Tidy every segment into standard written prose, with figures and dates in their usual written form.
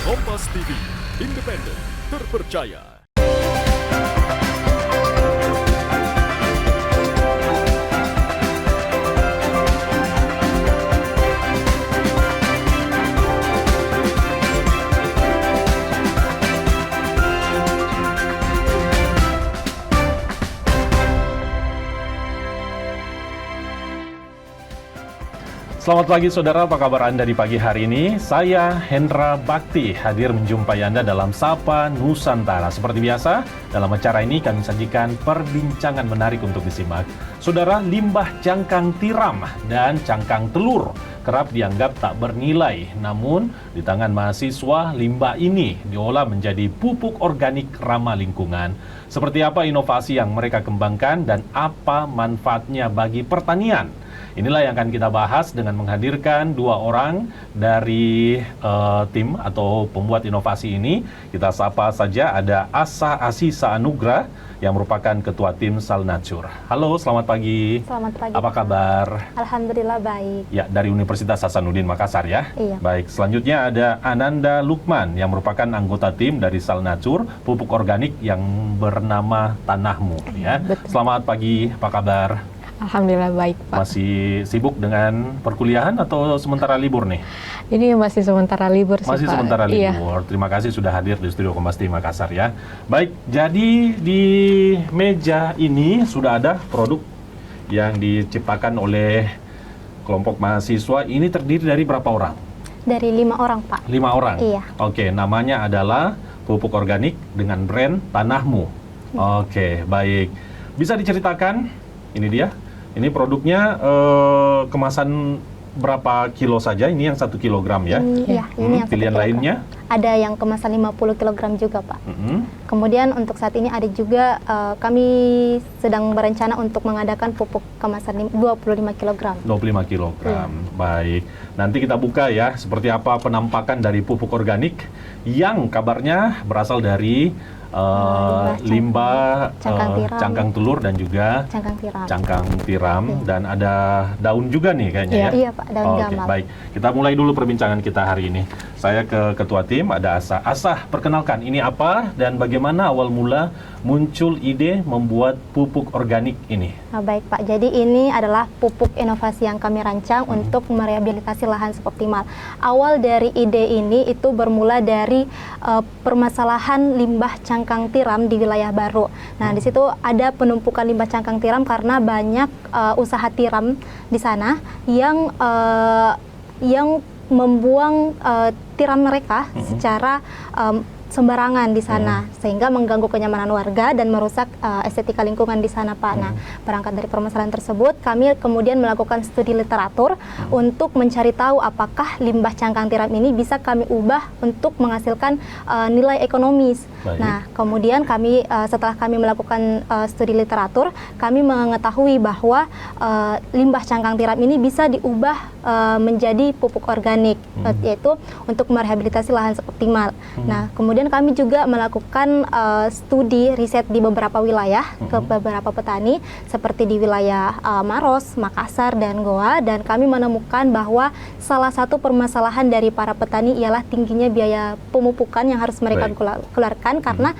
Kompas TV, independen, terpercaya. Selamat pagi saudara, apa kabar Anda di pagi hari ini? Saya Hendra Bakti, hadir menjumpai Anda dalam Sapa Nusantara. Seperti biasa, dalam acara ini kami sajikan perbincangan menarik untuk disimak. Saudara, limbah cangkang tiram dan cangkang telur kerap dianggap tak bernilai. Namun, di tangan mahasiswa, limbah ini diolah menjadi pupuk organik ramah lingkungan. Seperti apa inovasi yang mereka kembangkan dan apa manfaatnya bagi pertanian? Inilah yang akan kita bahas dengan menghadirkan dua orang dari tim atau pembuat inovasi ini. Kita sapa saja, ada Asa Asisa Anugrah yang merupakan Ketua Tim Salnatur. Halo, selamat pagi. Selamat pagi. Apa kabar? Alhamdulillah baik. Ya, dari Universitas Hasanuddin Makassar ya? Iya. Baik, selanjutnya ada Ananda Lukman yang merupakan anggota tim dari Salnatur, pupuk organik yang bernama Tanahmu. Ya. Betul. Selamat pagi, apa kabar? Alhamdulillah baik, Pak. Masih sibuk dengan perkuliahan atau sementara libur nih? Ini masih sementara libur sih, Masih Pak. sementara Iya. libur. Terima kasih sudah hadir di studio Kompas TV Makassar ya. Baik, jadi di meja ini sudah ada produk yang diciptakan oleh kelompok mahasiswa. Ini terdiri dari berapa orang? Dari 5 orang, Pak. 5 orang? Iya. Oke, namanya adalah pupuk organik dengan brand Tanahmu. Oke, baik. Bisa diceritakan, ini dia. Ini produknya kemasan berapa kilo saja? Ini yang 1 kilogram ya? Iya, ini yang 1 Pilihan kilogram. lainnya? Ada yang kemasan 50 kg juga, Pak. Mm-mm. Kemudian untuk saat ini ada juga kami sedang berencana untuk mengadakan pupuk kemasan 25 kg. 25 kilogram. Baik. Nanti kita buka ya seperti apa penampakan dari pupuk organik yang kabarnya berasal dari limbah cangkang telur dan juga Cangkang tiram. cangkang tiram dan ada daun juga nih kayaknya ya. Iya, Pak, daun Oke, gamal. baik. Kita mulai dulu perbincangan kita hari ini. Saya ke ketua tim, ada Asa. Asa, perkenalkan ini apa dan bagaimana awal mula muncul ide membuat pupuk organik ini? Nah, baik, Pak. Jadi ini adalah pupuk inovasi yang kami rancang untuk merehabilitasi lahan suboptimal. Awal dari ide ini itu bermula dari permasalahan limbah cangkang tiram di wilayah Baru. Nah, di situ ada penumpukan limbah cangkang tiram karena banyak usaha tiram di sana yang membuang tiram mereka secara sembarangan di sana, sehingga mengganggu kenyamanan warga dan merusak estetika lingkungan di sana, Pak. Nah, berangkat dari permasalahan tersebut, kami kemudian melakukan studi literatur untuk mencari tahu apakah limbah cangkang tiram ini bisa kami ubah untuk menghasilkan nilai ekonomis. Baik. Nah, kemudian kami setelah kami melakukan studi literatur, kami mengetahui bahwa limbah cangkang tiram ini bisa diubah menjadi pupuk organik, yaitu untuk merehabilitasi lahan suboptimal. Nah, kemudian kami juga melakukan studi riset di beberapa wilayah ke beberapa petani seperti di wilayah Maros, Makassar, dan Goa, dan kami menemukan bahwa salah satu permasalahan dari para petani ialah tingginya biaya pemupukan yang harus mereka keluarkan karena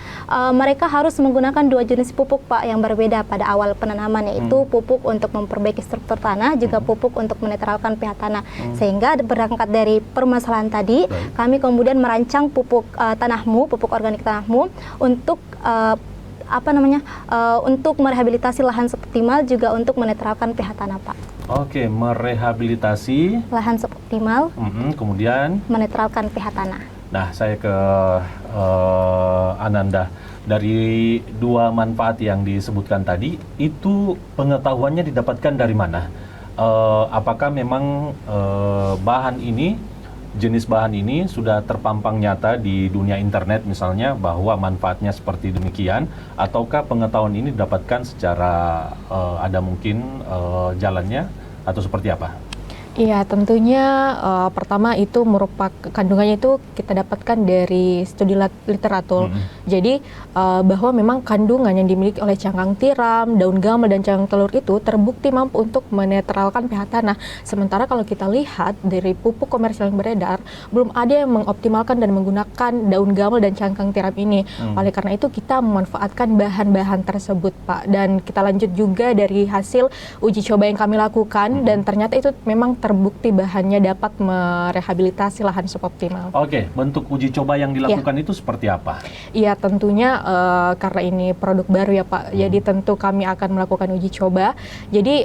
mereka harus menggunakan 2 jenis pupuk, Pak, yang berbeda pada awal penanaman, yaitu pupuk untuk memperbaiki struktur tanah, juga pupuk untuk menetralkan pH tanah. Sehingga berangkat dari permasalahan tadi, kami kemudian merancang pupuk Tanahmu, pupuk organik Tanahmu untuk untuk merehabilitasi lahan suboptimal, juga untuk menetralkan pH tanah, Pak. Oke, merehabilitasi Lahan suboptimal, kemudian menetralkan pH tanah. nah, saya ke Ananda. Dari dua manfaat yang disebutkan tadi, itu pengetahuannya didapatkan dari mana? Apakah memang jenis bahan ini sudah terpampang nyata di dunia internet misalnya bahwa manfaatnya seperti demikian, ataukah pengetahuan ini didapatkan secara ada mungkin jalannya atau seperti apa? Iya, tentunya pertama itu merupakan kandungannya itu kita dapatkan dari studi literatur. Jadi bahwa memang kandungan yang dimiliki oleh cangkang tiram, daun gamal dan cangkang telur itu terbukti mampu untuk menetralkan pH tanah. Sementara kalau kita lihat dari pupuk komersial yang beredar, belum ada yang mengoptimalkan dan menggunakan daun gamal dan cangkang tiram ini. Oleh karena itu kita memanfaatkan bahan-bahan tersebut, Pak. Dan kita lanjut juga dari hasil uji coba yang kami lakukan dan ternyata itu memang terbukti bahannya dapat merehabilitasi lahan suboptimal. Oke, bentuk uji coba yang dilakukan itu seperti apa? Iya, tentunya karena ini produk baru ya Pak, jadi tentu kami akan melakukan uji coba. Jadi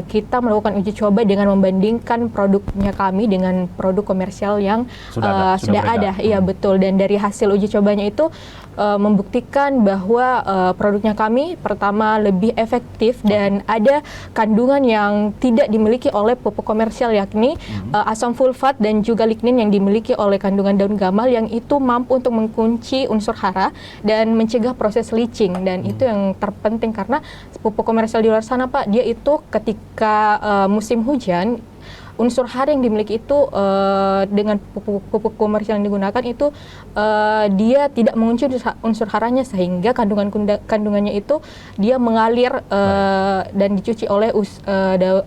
kita melakukan uji coba dengan membandingkan produknya kami dengan produk komersial yang sudah ada. Iya betul, dan dari hasil uji cobanya itu membuktikan bahwa produknya kami pertama lebih efektif dan ada kandungan yang tidak dimiliki oleh pupuk komersial, yakni asam sulfat dan juga lignin yang dimiliki oleh kandungan daun gamal yang itu mampu untuk mengunci unsur hara dan mencegah proses leaching. Dan itu yang terpenting karena pupuk komersial di luar sana Pak, dia itu ketika musim hujan unsur hara yang dimiliki itu dengan pupuk komersial yang digunakan itu dia tidak mengunci unsur haranya sehingga kandungannya itu dia mengalir dan dicuci oleh air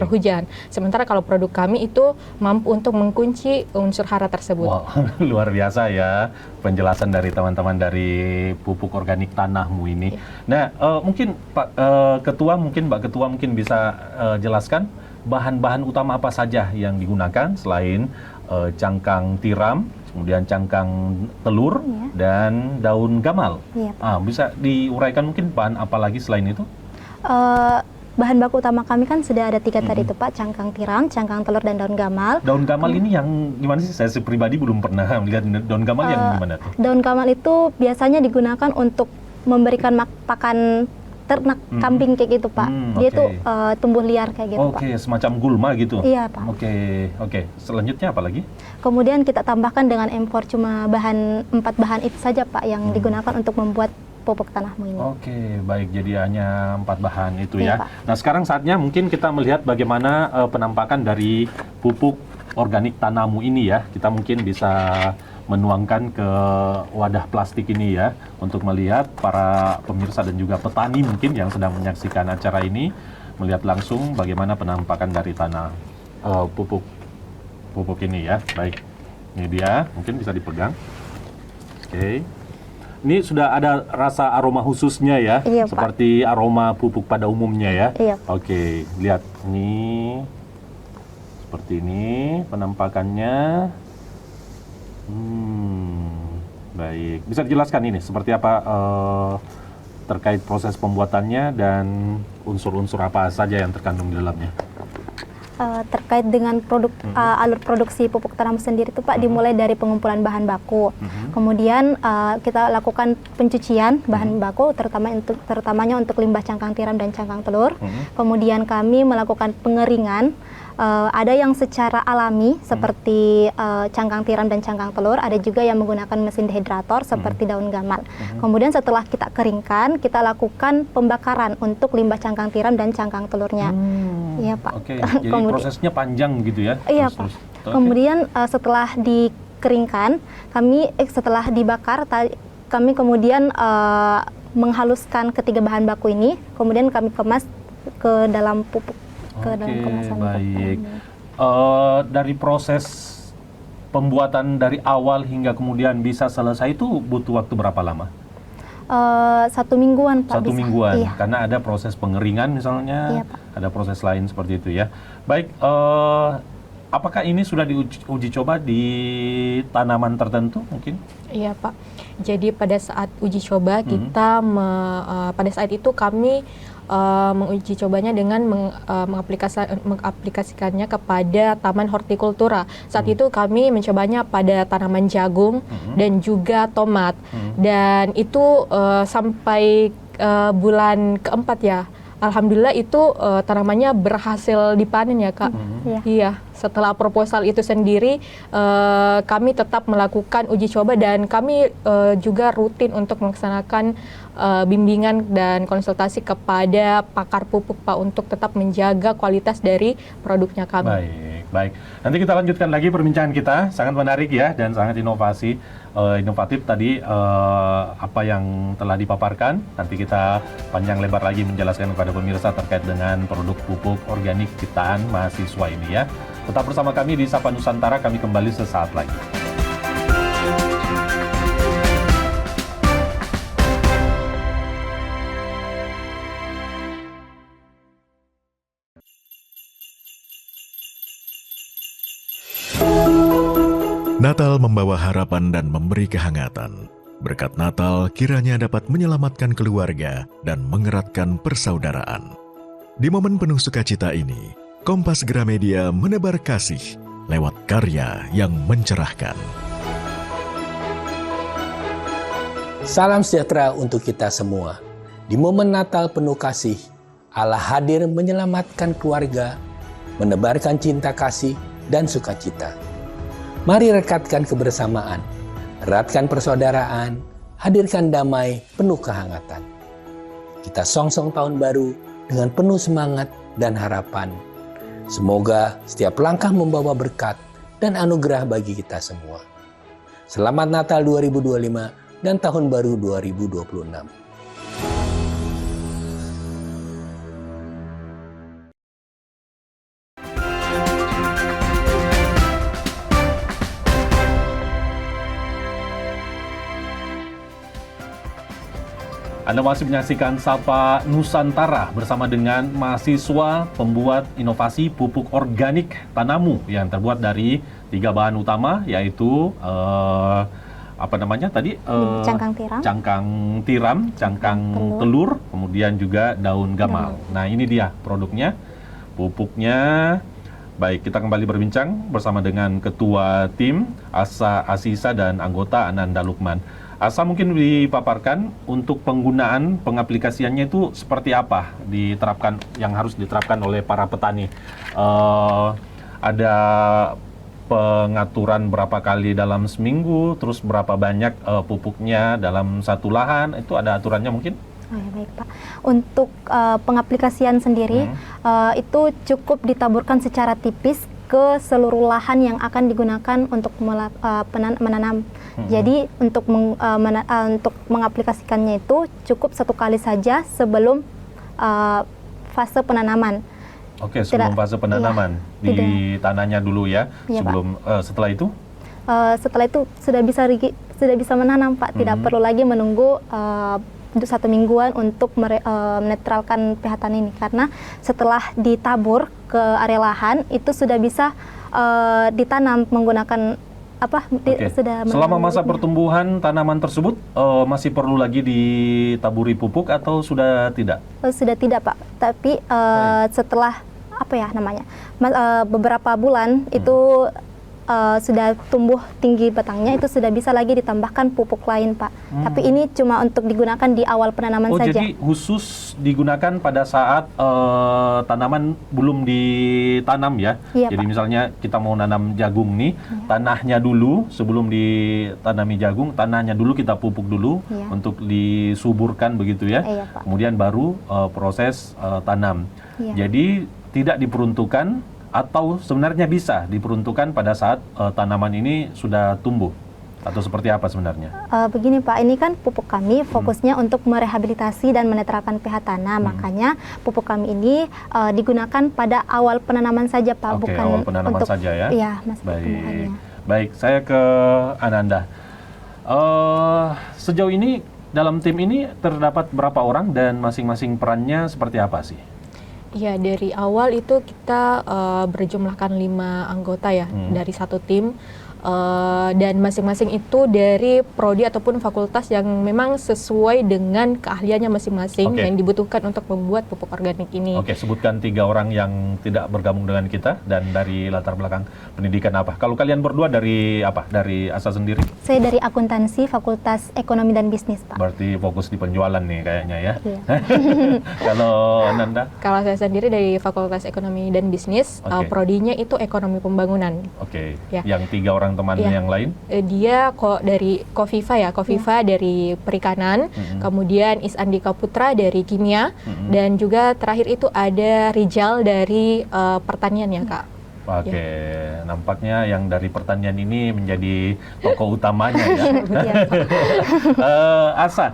hujan. Sementara kalau produk kami itu mampu untuk mengunci unsur hara tersebut. Wow, luar biasa ya penjelasan dari teman-teman dari pupuk organik tanahmu ini. Nah, mungkin Pak Ketua, Mbak Ketua mungkin bisa jelaskan bahan-bahan utama apa saja yang digunakan selain cangkang tiram, kemudian cangkang telur, dan daun gamal. Bisa diuraikan mungkin bahan apa lagi selain itu? Bahan baku utama kami kan sudah ada 3 tadi itu Pak, cangkang tiram, cangkang telur, dan daun gamal. Daun gamal ini yang gimana sih? Saya pribadi belum pernah melihat daun gamal yang gimana tuh? Daun gamal itu biasanya digunakan untuk memberikan pakan ternak kambing kayak gitu Pak. Dia tuh tumbuh liar kayak gitu Pak. Oke, semacam gulma gitu? Iya Pak. Oke. Selanjutnya apa lagi? Kemudian kita tambahkan dengan impor cuma 4 bahan itu saja Pak yang digunakan untuk membuat pupuk tanahmu ini. Oke, baik. Jadi hanya 4 bahan itu ya. Pak. Nah, sekarang saatnya mungkin kita melihat bagaimana penampakan dari pupuk organik tanahmu ini ya. Kita mungkin bisa menuangkan ke wadah plastik ini ya, untuk melihat para pemirsa dan juga petani mungkin yang sedang menyaksikan acara ini melihat langsung bagaimana penampakan dari tanah pupuk ini ya. Baik, ini dia, mungkin bisa dipegang. Oke. Ini sudah ada rasa aroma khususnya ya, seperti aroma pupuk pada umumnya ya. Oke, lihat ini seperti ini penampakannya. Baik, bisa dijelaskan ini seperti apa terkait proses pembuatannya dan unsur-unsur apa saja yang terkandung di dalamnya? Terkait dengan alur produksi pupuk tanam sendiri itu Pak, dimulai dari pengumpulan bahan baku. Kemudian kita lakukan pencucian bahan baku terutamanya untuk limbah cangkang tiram dan cangkang telur. Kemudian kami melakukan pengeringan. Ada yang secara alami seperti cangkang tiram dan cangkang telur, ada juga yang menggunakan mesin dehidrator seperti daun gamal. Kemudian setelah kita keringkan, kita lakukan pembakaran untuk limbah cangkang tiram dan cangkang telurnya. Iya Pak. Oke, jadi prosesnya panjang gitu ya? Iya Pak. Kemudian setelah dikeringkan, setelah dibakar, kami kemudian menghaluskan ketiga bahan baku ini, kemudian kami kemas ke dalam pupuk. Baik. Dari proses pembuatan dari awal hingga kemudian bisa selesai itu butuh waktu berapa lama? 1 mingguan Pak. 1 mingguan, karena ada proses pengeringan misalnya, ada proses lain seperti itu ya. Baik, apakah ini sudah diuji coba di tanaman tertentu mungkin? Iya Pak. Jadi pada saat uji coba kita pada saat itu kami menguji cobanya dengan mengaplikasikannya kepada taman hortikultura. Saat itu kami mencobanya pada tanaman jagung dan juga tomat. Dan itu sampai bulan keempat ya, alhamdulillah itu tanamannya berhasil dipanen ya Kak. Iya. Iya, setelah proposal itu sendiri kami tetap melakukan uji coba dan kami juga rutin untuk melaksanakan bimbingan dan konsultasi kepada pakar pupuk Pak untuk tetap menjaga kualitas dari produknya kami. Baik. Nanti kita lanjutkan lagi perbincangan kita. Sangat menarik ya dan sangat inovatif tadi apa yang telah dipaparkan. Nanti kita panjang lebar lagi menjelaskan kepada pemirsa terkait dengan produk pupuk organik ciptaan mahasiswa ini ya. Tetap bersama kami di Sapa Nusantara, kami kembali sesaat lagi. Natal membawa harapan dan memberi kehangatan. Berkat Natal kiranya dapat menyelamatkan keluarga dan mengeratkan persaudaraan. Di momen penuh sukacita ini, Kompas Gramedia menebar kasih lewat karya yang mencerahkan. Salam sejahtera untuk kita semua. Di momen Natal penuh kasih, Allah hadir menyelamatkan keluarga, menebarkan cinta kasih dan sukacita. Mari rekatkan kebersamaan, eratkan persaudaraan, hadirkan damai penuh kehangatan. Kita songsong tahun baru dengan penuh semangat dan harapan. Semoga setiap langkah membawa berkat dan anugerah bagi kita semua. Selamat Natal 2025 dan Tahun Baru 2026. Anda masih menyaksikan Sapa Nusantara bersama dengan mahasiswa pembuat inovasi pupuk organik Tanamu yang terbuat dari 3 bahan utama, yaitu cangkang tiram, telur, kemudian juga daun gamal. Nah, ini dia produknya, pupuknya. Baik, kita kembali berbincang bersama dengan Ketua Tim Asa Asisa dan anggota Ananda Lukman. Asa, mungkin dipaparkan untuk penggunaan pengaplikasiannya itu seperti apa diterapkan, yang harus diterapkan oleh para petani. Ada pengaturan berapa kali dalam seminggu, terus berapa banyak pupuknya dalam satu lahan, itu ada aturannya mungkin? Oh ya, baik Pak. Untuk pengaplikasian sendiri itu cukup ditaburkan secara tipis ke seluruh lahan yang akan digunakan untuk menanam. Jadi untuk mengaplikasikannya itu cukup 1 kali saja sebelum fase penanaman. Oke, sebelum fase penanaman di tanahnya dulu ya. Iya, sebelum setelah itu? Setelah itu sudah bisa menanam Pak. Tidak perlu lagi menunggu 1 mingguan untuk menetralkan pH tanah ini, karena setelah ditabur ke area lahan itu sudah bisa ditanam menggunakan Selama masa pertumbuhan tanaman tersebut masih perlu lagi ditaburi pupuk atau sudah tidak? Sudah tidak Pak, tapi setelah beberapa bulan itu sudah tumbuh tinggi batangnya, itu sudah bisa lagi ditambahkan pupuk lain Pak. Tapi ini cuma untuk digunakan di awal penanaman saja. Jadi khusus digunakan pada saat tanaman belum ditanam ya? Iya, jadi Pak. misalnya kita mau nanam jagung nih, tanahnya dulu sebelum ditanami jagung, tanahnya dulu kita pupuk dulu untuk disuburkan begitu ya? Iya, Pak. Kemudian baru proses tanam. Iya. Jadi tidak diperuntukkan atau sebenarnya bisa diperuntukkan pada saat tanaman ini sudah tumbuh, atau seperti apa sebenarnya? Begini Pak, ini kan pupuk kami fokusnya untuk merehabilitasi dan menetralkan pH tanah, makanya pupuk kami ini digunakan pada awal penanaman saja Pak, Oke, bukan awal penanaman untuk saja ya? Iya, masa pertumbuhannya. Baik, saya ke Ananda. Sejauh ini dalam tim ini terdapat berapa orang dan masing-masing perannya seperti apa sih? Ya, dari awal itu kita berjumlahkan 5 anggota ya dari satu tim. dan masing-masing itu dari prodi ataupun fakultas yang memang sesuai dengan keahliannya masing-masing yang dibutuhkan untuk membuat pupuk organik ini. Oke, sebutkan 3 orang yang tidak bergabung dengan kita dan dari latar belakang pendidikan apa. Kalau kalian berdua dari apa? Dari Asa sendiri? Saya dari akuntansi Fakultas Ekonomi dan Bisnis, Pak. Berarti fokus di penjualan nih kayaknya ya. Iya. Kalau Nanda? Kalau saya sendiri dari Fakultas Ekonomi dan Bisnis, prodinya itu Ekonomi Pembangunan. Oke. Ya. Yang 3 orang temannya yang lain? Dia kok dari Kofifa dari Perikanan, kemudian Isandika Putra dari Kimia, dan juga terakhir itu ada Rijal dari Pertanian ya, Kak. Oke, nampaknya yang dari pertanian ini menjadi tokoh utamanya ya. Asa,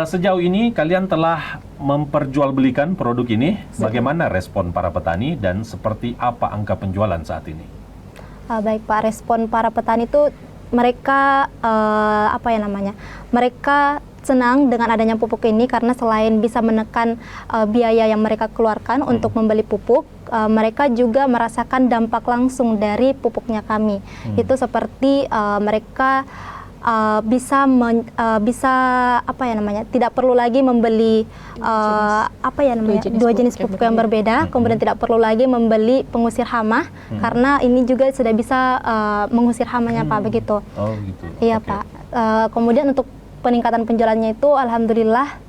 sejauh ini kalian telah memperjualbelikan produk ini. Bagaimana respon para petani dan seperti apa angka penjualan saat ini? Baik Pak, respon para petani itu mereka mereka senang dengan adanya pupuk ini karena selain bisa menekan biaya yang mereka keluarkan untuk membeli pupuk, mereka juga merasakan dampak langsung dari pupuknya kami. Itu seperti mereka tidak perlu lagi membeli dua jenis pupuk yang berbeda, kemudian tidak perlu lagi membeli pengusir hama karena ini juga sudah bisa mengusir hamanya Pak, begitu. Oh gitu. Iya Pak. Kemudian untuk peningkatan penjualannya itu alhamdulillah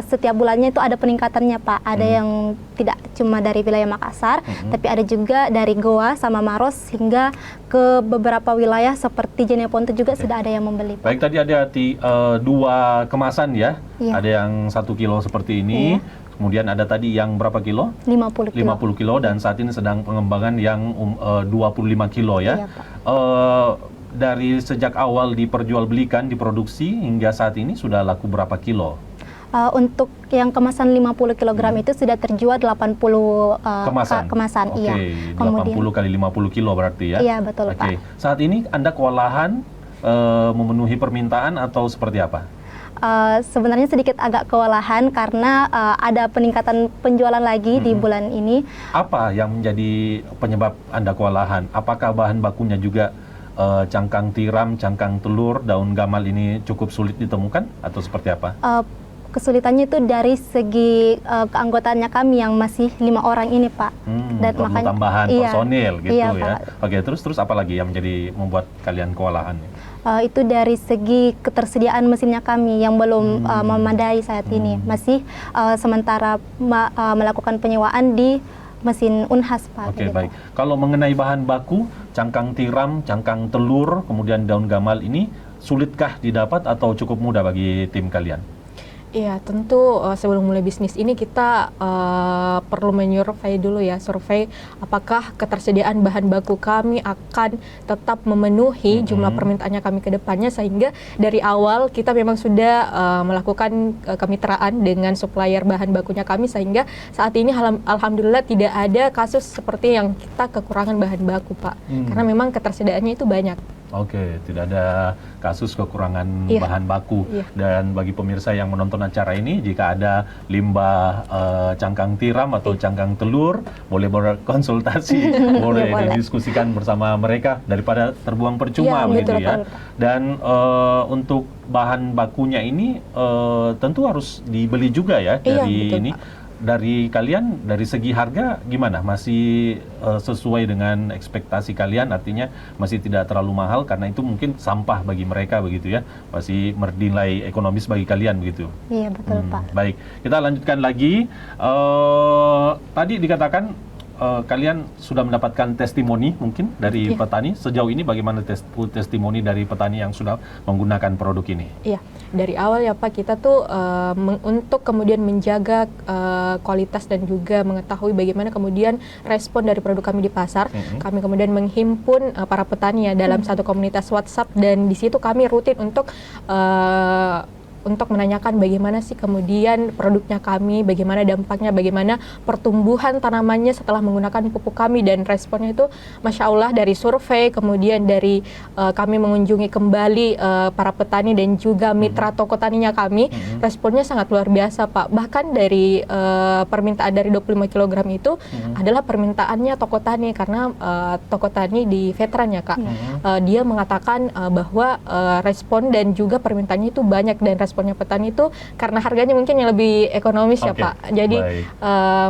setiap bulannya itu ada peningkatannya Pak. Ada yang tidak cuma dari wilayah Makassar, tapi ada juga dari Goa sama Maros hingga ke beberapa wilayah seperti Jeneponto juga sudah ada yang membeli Pak. Baik, tadi ada 2 kemasan ya. Iya. Ada yang 1 kilo seperti ini. Kemudian ada tadi yang berapa kilo? 50 kilo. 50 kilo dan saat ini sedang pengembangan yang 25 kilo ya. Iya, Pak. Dari sejak awal diperjualbelikan, diproduksi hingga saat ini sudah laku berapa kilo? Untuk yang kemasan 50 kg itu sudah terjual 80 kemasan. Oke, Iya. 80 kali 50 kilo berarti ya? Iya, betul Pak. Saat ini Anda kewalahan memenuhi permintaan atau seperti apa? Sebenarnya sedikit agak kewalahan karena ada peningkatan penjualan lagi di bulan ini. Apa yang menjadi penyebab Anda kewalahan? Apakah bahan bakunya juga cangkang tiram, cangkang telur, daun gamal ini cukup sulit ditemukan atau seperti apa? Kesulitannya itu dari segi keanggotaannya kami yang masih 5 orang ini Pak. Dan makanya tambahan personil gitu iya, ya. Pak. Oke, terus apa lagi yang menjadi membuat kalian kewalahan? Itu dari segi ketersediaan mesinnya kami yang belum memadai saat ini. Masih sementara melakukan penyewaan di mesin Unhas Pak. Oke, baik. Kalau mengenai bahan baku, cangkang tiram, cangkang telur, kemudian daun gamal ini sulitkah didapat atau cukup mudah bagi tim kalian? Iya, tentu sebelum mulai bisnis ini kita perlu menyurvei dulu ya, survei apakah ketersediaan bahan baku kami akan tetap memenuhi jumlah permintaannya kami ke depannya, sehingga dari awal kita memang sudah melakukan kemitraan dengan supplier bahan bakunya kami, sehingga saat ini alhamdulillah tidak ada kasus seperti yang kita kekurangan bahan baku Pak, karena memang ketersediaannya itu banyak. Oke, tidak ada kasus kekurangan bahan baku. Dan bagi pemirsa yang menonton acara ini, jika ada limbah cangkang tiram atau cangkang telur, boleh berkonsultasi, boleh didiskusikan bersama mereka daripada terbuang percuma begitu ya. Dan untuk bahan bakunya ini tentu harus dibeli juga ya dari ini. Pak. Dari kalian, dari segi harga gimana? Masih sesuai dengan ekspektasi kalian? Artinya masih tidak terlalu mahal karena itu mungkin sampah bagi mereka begitu ya? Masih bernilai ekonomis bagi kalian begitu? Iya, betul Pak. Baik, kita lanjutkan lagi. Tadi dikatakan kalian sudah mendapatkan testimoni mungkin dari petani. Sejauh ini bagaimana testimoni dari petani yang sudah menggunakan produk ini? Iya, dari awal ya Pak, kita tuh untuk kemudian menjaga kualitas dan juga mengetahui bagaimana kemudian respon dari produk kami di pasar, kami kemudian menghimpun para petani ya dalam satu komunitas WhatsApp, dan di situ kami rutin untuk untuk menanyakan bagaimana sih kemudian produknya kami, bagaimana dampaknya, bagaimana pertumbuhan tanamannya setelah menggunakan pupuk kami, dan responnya itu Masya Allah dari survei, kemudian dari kami mengunjungi kembali para petani dan juga mitra toko taninya kami, responnya sangat luar biasa Pak. Bahkan dari permintaan dari 25 kg itu adalah permintaannya toko tani, karena toko tani di veteran ya Kak. Dia mengatakan bahwa respon dan juga permintaannya itu banyak, dan responnya petani itu karena harganya mungkin yang lebih ekonomis ya Pak. Jadi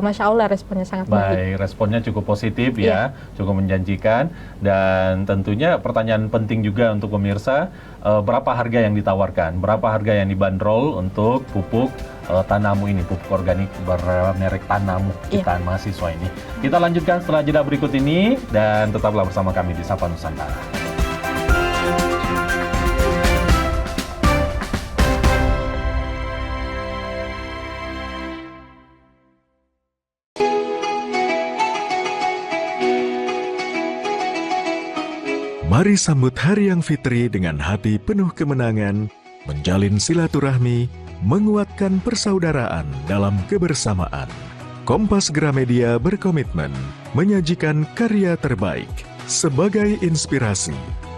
Masya Allah responnya sangat baik. Responnya cukup positif ya, cukup menjanjikan, dan tentunya pertanyaan penting juga untuk pemirsa, berapa harga yang ditawarkan, berapa harga yang dibanderol untuk pupuk Tanamu ini, pupuk organik bermerek Tanamu kita mahasiswa ini. Kita lanjutkan setelah jeda berikut ini, dan tetaplah bersama kami di Sapa Nusantara. Mari sambut Hari Yang Fitri dengan hati penuh kemenangan, menjalin silaturahmi, menguatkan persaudaraan dalam kebersamaan. Kompas Gramedia berkomitmen menyajikan karya terbaik sebagai inspirasi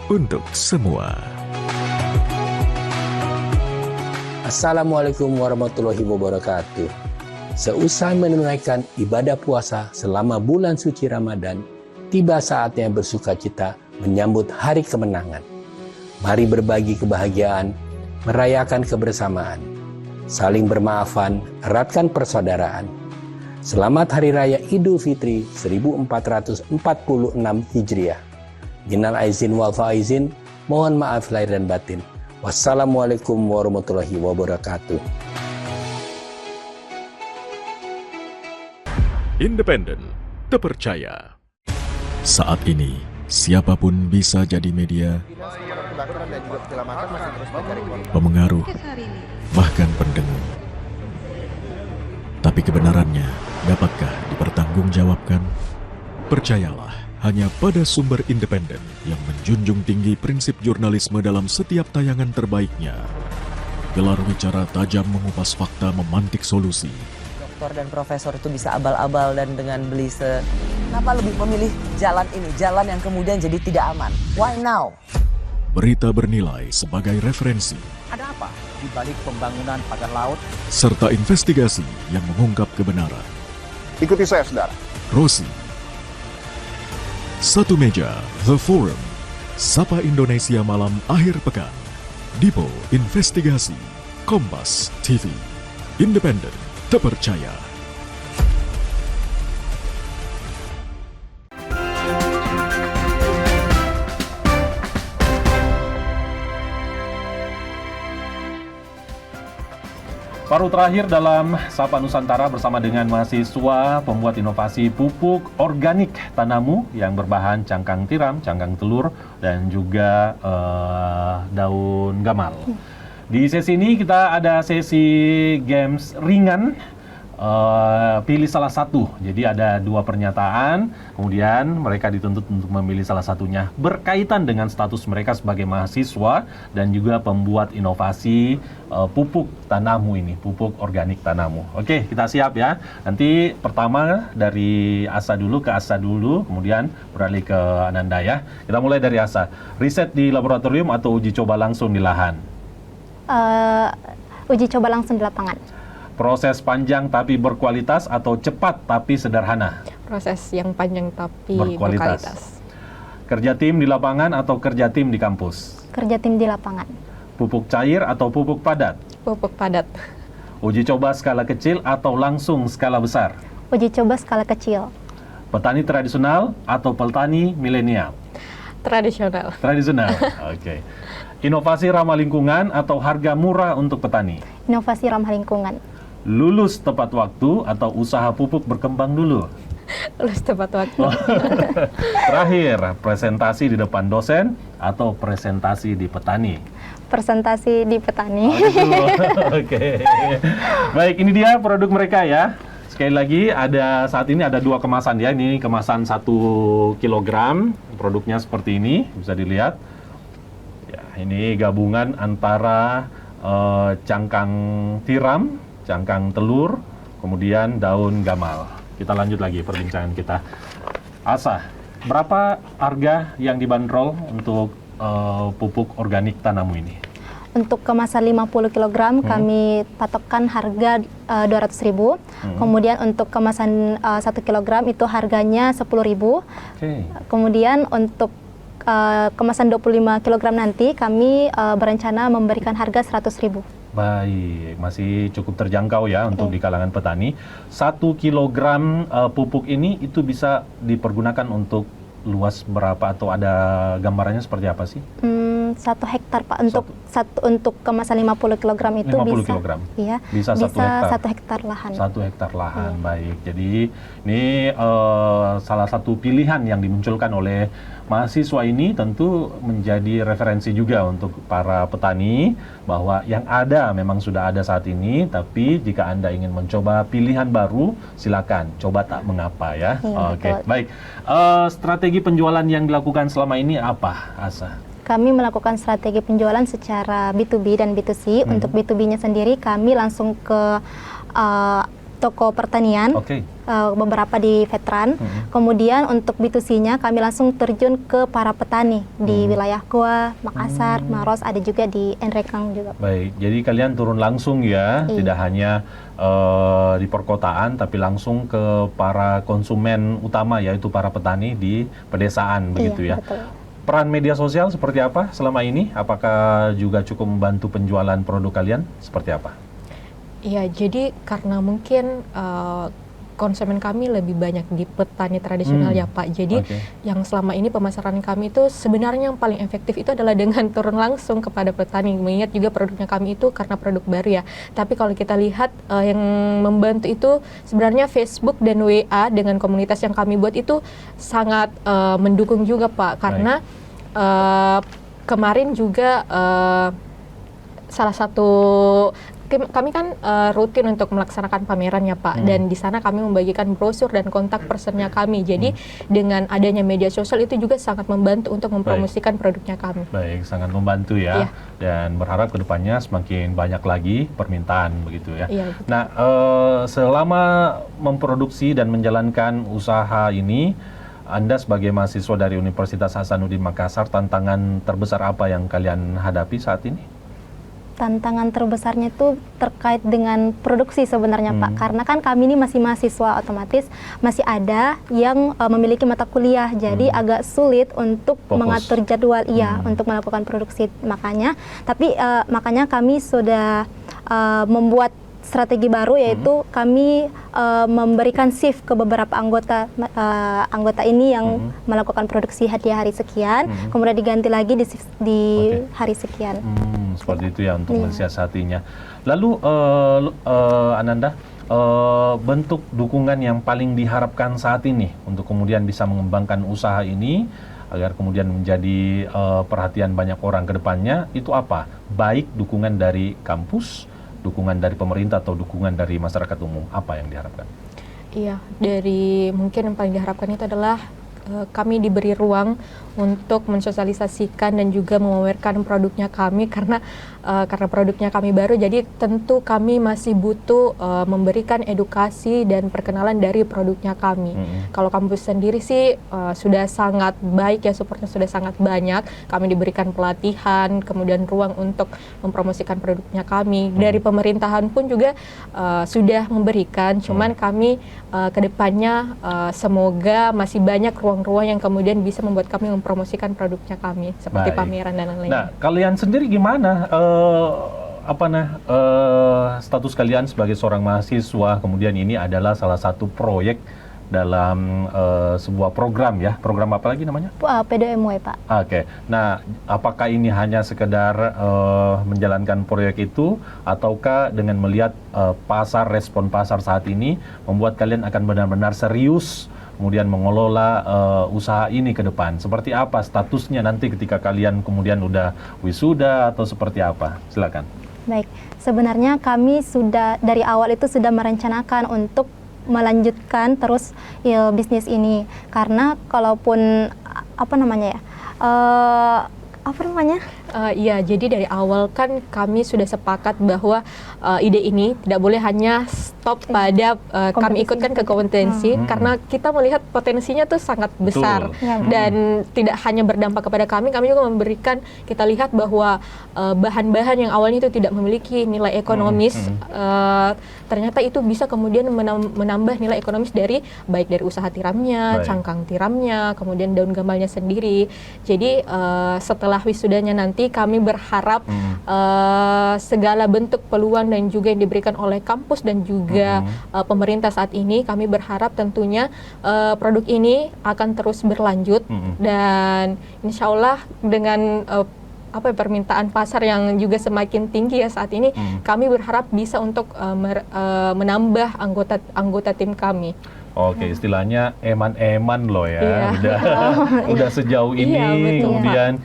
untuk semua. Assalamualaikum warahmatullahi wabarakatuh. Seusai menunaikan ibadah puasa selama bulan suci Ramadan, tiba saatnya bersukacita menyambut hari kemenangan. Mari berbagi kebahagiaan, merayakan kebersamaan, saling bermaafan, eratkan persaudaraan. Selamat Hari Raya Idul Fitri 1446 Hijriah. Minal aizin wal faizin, mohon maaf lahir dan batin. Wassalamualaikum warahmatullahi wabarakatuh. Independen, terpercaya. Saat ini, siapapun bisa jadi media, pemengaruh, bahkan pendengung. Tapi kebenarannya, dapatkah dipertanggungjawabkan? Percayalah hanya pada sumber independen yang menjunjung tinggi prinsip jurnalisme dalam setiap tayangan terbaiknya. Gelar bicara tajam mengupas fakta, memantik solusi. Doktor dan profesor itu bisa abal-abal dan dengan belise. Kenapa lebih memilih jalan ini, jalan yang kemudian jadi tidak aman? Why now? Berita bernilai sebagai referensi. Ada apa di balik pembangunan pagar laut? Serta investigasi yang mengungkap kebenaran. Ikuti saya, saudara. Rosi. Satu meja, The Forum. Sapa Indonesia malam akhir pekan. Dipo Investigasi. Kompas TV. Independen, terpercaya. Paruh terakhir dalam Sapa Nusantara bersama dengan mahasiswa pembuat inovasi pupuk organik Tanamu yang berbahan cangkang tiram, cangkang telur, dan juga daun gamal. Di sesi ini kita ada sesi games ringan, pilih salah satu. Jadi ada dua pernyataan, kemudian mereka dituntut untuk memilih salah satunya berkaitan dengan status mereka sebagai mahasiswa dan juga pembuat inovasi pupuk Tanamu ini, pupuk organik Tanamu. Oke, kita siap ya. Nanti pertama dari Asa dulu ke Asa dulu, kemudian beralih ke Ananda ya. Kita mulai dari Asa. Riset di laboratorium atau uji coba langsung di lahan? Uji coba langsung di lapangan. Proses panjang tapi berkualitas atau cepat tapi sederhana? Proses yang panjang tapi berkualitas. Kerja tim di lapangan atau kerja tim di kampus? Kerja tim di lapangan. Pupuk cair atau pupuk padat? Pupuk padat. Uji coba skala kecil atau langsung skala besar? Uji coba skala kecil. Petani tradisional atau petani milenial? Tradisional. Tradisional, oke. Inovasi ramah lingkungan atau harga murah untuk petani? Inovasi ramah lingkungan. Lulus tepat waktu atau usaha pupuk berkembang dulu? Lulus tepat waktu. Terakhir, presentasi di depan dosen atau presentasi di petani? Presentasi di petani. Oke. Baik, ini dia produk mereka ya. Sekali lagi, saat ini ada dua kemasan ya. Ini kemasan 1 kilogram. Produknya seperti ini, bisa dilihat. Ya, ini gabungan antara cangkang tiram, cangkang telur, kemudian daun gamal. Kita lanjut lagi perbincangan kita. Asa, berapa harga yang dibanderol untuk pupuk organik Tanamu ini? Untuk kemasan 50 kg kami patokkan harga 200.000. Kemudian untuk kemasan 1 kg itu harganya 10.000. Kemudian untuk kemasan 25 kg nanti kami berencana memberikan harga 100.000. Baik, masih cukup terjangkau ya untuk di kalangan petani. 1 kilogram pupuk ini itu bisa dipergunakan untuk luas berapa atau ada gambarannya seperti apa sih? 1 hektar Pak, untuk kemasan 50 kg itu 50 bisa. kg. Iya, bisa 1 hektar. 1 hektar lahan. 1 hektar lahan, Iya. baik. Jadi ini salah satu pilihan yang dimunculkan oleh mahasiswa ini tentu menjadi referensi juga untuk para petani bahwa yang ada memang sudah ada saat ini, tapi jika Anda ingin mencoba pilihan baru, silakan coba tak mengapa ya. Iya, Oke, betul. baik. Strategi penjualan yang dilakukan selama ini apa, Asa? Kami melakukan strategi penjualan secara B2B dan B2C. Untuk B2B-nya sendiri kami langsung ke toko pertanian, beberapa di Veteran. Kemudian untuk B2C-nya kami langsung terjun ke para petani di wilayah Goa, Makassar, Maros, ada juga di Enrekang juga. Baik, jadi kalian turun langsung ya, tidak hanya di perkotaan, tapi langsung ke para konsumen utama, yaitu para petani di pedesaan, begitu ya. Betul. Peran media sosial seperti apa selama ini? Apakah juga cukup membantu penjualan produk kalian? Seperti apa? Iya, jadi karena mungkin konsumen kami lebih banyak di petani tradisional ya Pak. Jadi yang selama ini pemasaran kami itu sebenarnya yang paling efektif itu adalah dengan turun langsung kepada petani. Mengingat juga produknya kami itu karena produk baru ya. Tapi kalau kita lihat yang membantu itu sebenarnya Facebook dan WA dengan komunitas yang kami buat itu sangat mendukung juga Pak. Karena kemarin juga salah satu kami kan rutin untuk melaksanakan pameran ya Pak, dan di sana kami membagikan brosur dan kontak personnya kami. Jadi dengan adanya media sosial itu juga sangat membantu untuk mempromosikan produknya kami. Baik, sangat membantu ya. Dan berharap kedepannya semakin banyak lagi permintaan begitu ya. Nah, selama memproduksi dan menjalankan usaha ini, Anda sebagai mahasiswa dari Universitas Hasanuddin Makassar, tantangan terbesar apa yang kalian hadapi saat ini? Tantangan terbesarnya itu terkait dengan produksi sebenarnya Pak, karena kan kami ini masih mahasiswa, otomatis masih ada yang memiliki mata kuliah, jadi agak sulit untuk mengatur jadwal untuk melakukan produksi. Makanya kami sudah membuat strategi baru, yaitu kami memberikan shift ke beberapa anggota ini yang melakukan produksi hadiah hari sekian, kemudian diganti lagi di hari sekian. Seperti itu ya untuk mensiasatinya. Lalu Ananda, bentuk dukungan yang paling diharapkan saat ini untuk kemudian bisa mengembangkan usaha ini agar kemudian menjadi perhatian banyak orang ke depannya, itu apa? Baik dukungan dari kampus, dukungan dari pemerintah, atau dukungan dari masyarakat umum, apa yang diharapkan? Iya, dari mungkin yang paling diharapkan itu adalah kami diberi ruang untuk mensosialisasikan dan juga memamerkan produknya kami, karena produknya kami baru, jadi tentu kami masih butuh memberikan edukasi dan perkenalan dari produknya kami. Kalau kampus sendiri sih sudah sangat baik ya, supportnya sudah sangat banyak. Kami diberikan pelatihan, kemudian ruang untuk mempromosikan produknya kami. Dari pemerintahan pun juga sudah memberikan, cuman kami kedepannya semoga masih banyak ruang-ruang yang kemudian bisa membuat kami mempromosikan produknya kami, seperti pameran dan lain-lain. Nah, kalian sendiri gimana? Status kalian sebagai seorang mahasiswa, kemudian ini adalah salah satu proyek dalam sebuah program ya. Program apa lagi namanya? P2MW Pak. Oke. Nah, apakah ini hanya sekedar menjalankan proyek itu, ataukah dengan melihat respon pasar saat ini membuat kalian akan benar-benar serius kemudian mengelola usaha ini ke depan? Seperti apa statusnya nanti ketika kalian kemudian udah wisuda, atau seperti apa? Silakan. Baik, sebenarnya kami sudah dari awal itu sudah merencanakan untuk melanjutkan terus bisnis ini, karena kalaupun apa namanya? Iya, jadi dari awal kan kami sudah sepakat bahwa ide ini tidak boleh hanya stop pada kami ikutkan ke kompetensi, karena kita melihat potensinya tuh sangat besar. Dan tidak hanya berdampak kepada kami juga memberikan, kita lihat bahwa bahan-bahan yang awalnya itu tidak memiliki nilai ekonomis, ternyata itu bisa kemudian menambah nilai ekonomis dari baik dari usaha tiramnya, cangkang tiramnya, kemudian daun gambalnya sendiri. Jadi setelah wisudanya nanti kami berharap segala bentuk peluang dan juga yang diberikan oleh kampus dan juga pemerintah saat ini, kami berharap tentunya produk ini akan terus berlanjut dan insya Allah dengan permintaan pasar yang juga semakin tinggi ya saat ini, kami berharap bisa untuk menambah anggota tim kami. Oke, istilahnya eman-eman loh ya, udah sejauh ini, kemudian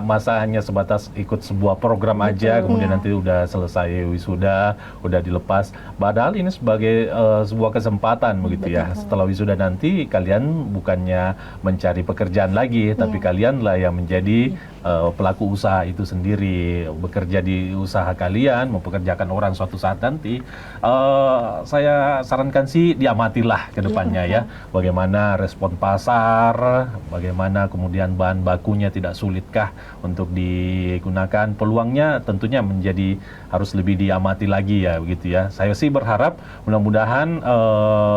masa hanya sebatas ikut sebuah program aja, kemudian nanti udah selesai wisuda, udah dilepas. Padahal ini sebagai sebuah kesempatan begitu ya. Setelah wisuda nanti kalian bukannya mencari pekerjaan lagi, tapi kalian lah yang menjadi pelaku usaha itu sendiri, bekerja di usaha kalian, mempekerjakan orang suatu saat nanti. Saya sarankan sih diamatilah ke depannya ya, bagaimana respon pasar, bagaimana kemudian bahan bakunya tidak sulitkah untuk digunakan. Peluangnya tentunya menjadi harus lebih diamati lagi ya begitu ya. Saya sih berharap mudah-mudahan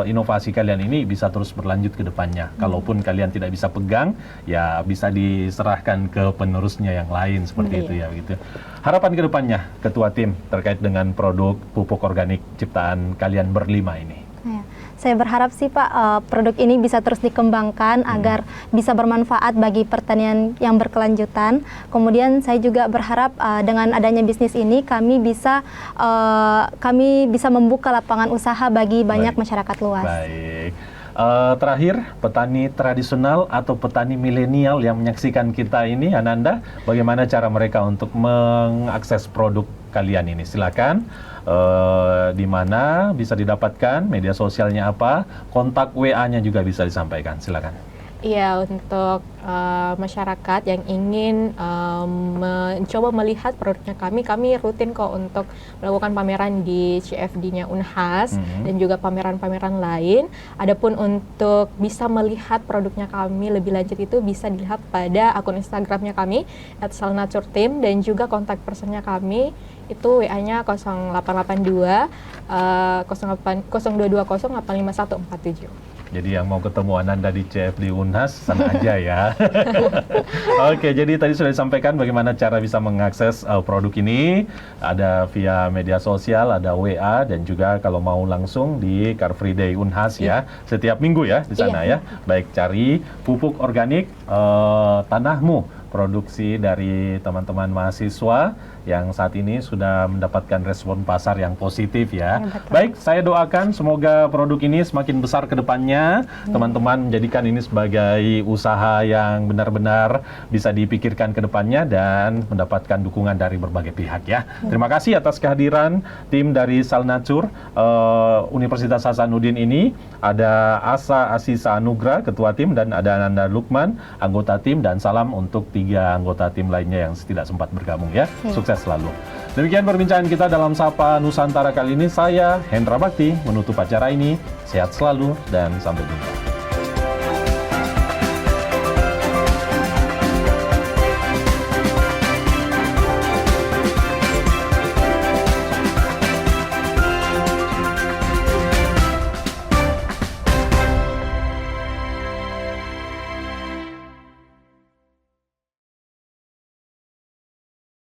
inovasi kalian ini bisa terus berlanjut ke depannya. Kalaupun kalian tidak bisa pegang, ya bisa diserahkan ke penerusnya yang lain seperti itu ya begitu. Harapan ke depannya ketua tim terkait dengan produk pupuk organik ciptaan kalian berlima ini. Saya berharap sih Pak, produk ini bisa terus dikembangkan agar bisa bermanfaat bagi pertanian yang berkelanjutan. Kemudian saya juga berharap dengan adanya bisnis ini kami bisa membuka lapangan usaha bagi banyak masyarakat luas. Baik. Terakhir, petani tradisional atau petani milenial yang menyaksikan kita ini, Ananda, bagaimana cara mereka untuk mengakses produk kalian ini? Silakan. Di mana bisa didapatkan, media sosialnya apa, kontak WA-nya juga bisa disampaikan. Silakan. Iya, untuk masyarakat yang ingin mencoba melihat produknya kami rutin kok untuk melakukan pameran di CFD-nya Unhas dan juga pameran-pameran lain. Adapun untuk bisa melihat produknya kami lebih lanjut itu bisa dilihat pada akun Instagramnya kami @salnaturteam, dan juga kontak personnya kami itu WA-nya 0882 0220 85147. Jadi yang mau ketemu Ananda di CFD Unhas, sana aja ya. Oke, jadi tadi sudah disampaikan bagaimana cara bisa mengakses produk ini. Ada via media sosial, ada WA, dan juga kalau mau langsung di Car Free Day Unhas ya. Setiap minggu ya di sana ya. Baik, cari pupuk organik tanahmu, produksi dari teman-teman mahasiswa yang saat ini sudah mendapatkan respon pasar yang positif ya. Baik, saya doakan semoga produk ini semakin besar ke depannya. Teman-teman menjadikan ini sebagai usaha yang benar-benar bisa dipikirkan ke depannya dan mendapatkan dukungan dari berbagai pihak ya. Terima kasih atas kehadiran tim dari Salnatur Universitas Hasanuddin ini. Ada Asa Asisa Anugrah, Ketua Tim, dan ada Ananda Lukman, anggota tim, dan salam untuk 3 anggota tim lainnya yang tidak sempat bergabung ya. Sukses selalu. Demikian perbincangan kita dalam Sapa Nusantara kali ini. Saya Hendra Bakti menutup acara ini. Sehat selalu dan sampai jumpa.